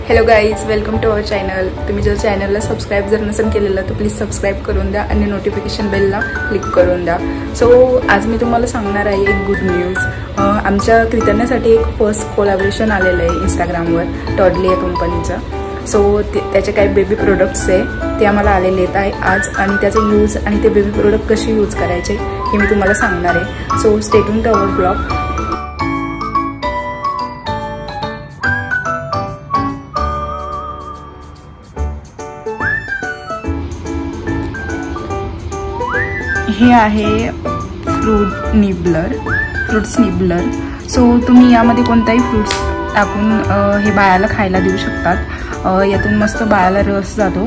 Hello guys, welcome to our channel. तुम्ही जर चॅनलला सबस्क्राइब जर नसेल केलेलं तर प्लीज सबस्क्राइब करून द्या आणि नोटिफिकेशन बेलला क्लिक करून द्या। सो आज मी तुम्हाला सांगणार आहे एक गुड न्यूज। आमच्या कृतज्ञतेसाठी एक फर्स्ट कोलॅबोरेशन आलेलं आहे इंस्टाग्रामवर टॉडली या कंपनीचं। सो त्याचे काही बेबी प्रोडक्ट्स आहे ते आम्हाला आलेले आहेत आज, आणि त्याचे यूज आणि ते बेबी प्रोडक्ट कसे यूज करायचे हे मी तुम्हाला सांगणार आहे। So stay tuned to our blog. हे आहे फ्रूट्स निबलर। सो तुम्ही यामध्ये कोणताही फ्रूट्स टाकून हे बाळाला खायला देऊ शकतात। यातून मस्त बाळाला रस जातो।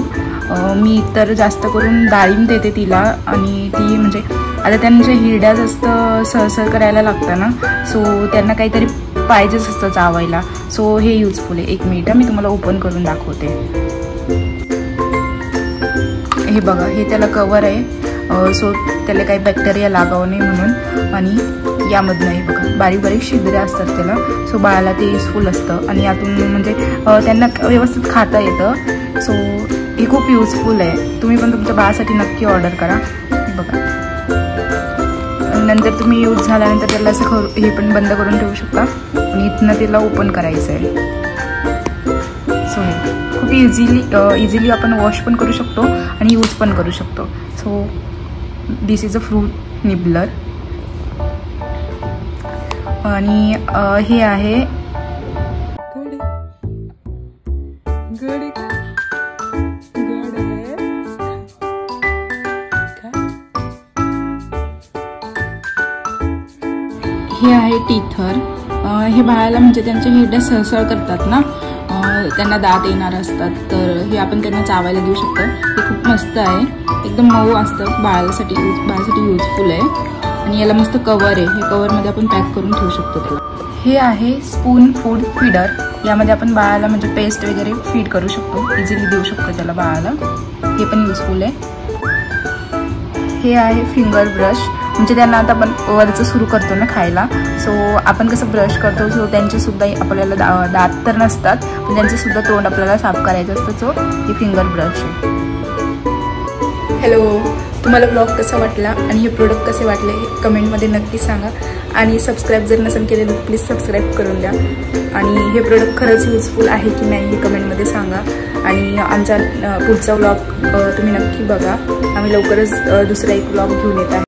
मी तर जास्त करून डाळिंब देते तिला, आणि ती म्हणजे आता त्यांच्या हिरड्या जास्त सहसर करायला लागतं ना, सो त्यांना काहीतरी पाहिजेच असतं चावायला। सो हे युजफुल आहे। 1 मिनिट मी तुम्हाला ओपन करून दाखवते। हे बघा, हे त्याला कवर आहे, सो त्याला काही बॅक्टेरिया लागावू नये म्हणून। आणि यामधनं हे बघा बारीक बारीक छिद्रे असतात त्याला, सो बाळाला ते युजफुल असतं आणि यातून म्हणजे त्यांना व्यवस्थित खाता येतं। सो हे खूप युजफुल आहे। तुम्ही पण तुमच्या बाळासाठी नक्की ऑर्डर करा। हे बघा, नंतर तुम्ही यूज झाल्यानंतर त्याला असं हे पण बंद करून ठेवू शकता आणि इथनं त्याला ओपन करायचं आहे। सो हे खूप इझिली आपण वॉश पण करू शकतो आणि यूज पण करू शकतो। So this is a fruit nibbler. आणि हे आहे हे आहे टीथर। हे बाळाला म्हणजे त्यांच्या हिरड्या सहसळ करतात ना, त्यांना दात येणार असतात, तर हे आपण त्यांना चावायला देऊ शकतो। हे खूप मस्त आहे, एकदम मऊ असतं, बाळासाठी यूजफुल आहे। आणि याला मस्त कवर आहे, हे कवरमध्ये आपण पॅक करून ठेवू शकतो त्याला। हे आहे स्पून फूड फीडर। यामध्ये आपण बाळाला म्हणजे पेस्ट वगैरे फीड करू शकतो, इझिली देऊ शकतो त्याला बाळाला। हे पण यूजफुल आहे। हे आहे फिंगर ब्रश, म्हणजे त्यांना आता आपण वरचं सुरू करतो ना खायला, सो आपण कसं ब्रश करतो, सो त्यांचे सुद्धा आपल्याला दात तर नसतात, पण त्यांचं सुद्धा तोंड आपल्याला साफ करायचं असतं। सो हे फिंगर ब्रश आहे। हॅलो, तुम्हाला ब्लॉग कसा वाटला आणि हे प्रोडक्ट कसे वाटले हे कमेंटमध्ये नक्की सांगा। आणि सबस्क्राईब जर नसेल केले तर प्लीज सबस्क्राईब करून द्या। आणि हे प्रोडक्ट खरंच युजफुल आहे की नाही हे कमेंटमध्ये सांगा। आणि आमचा पुढचा ब्लॉग तुम्ही नक्की बघा। आम्ही लवकरच दुसरा एक ब्लॉग घेऊन येत आहे।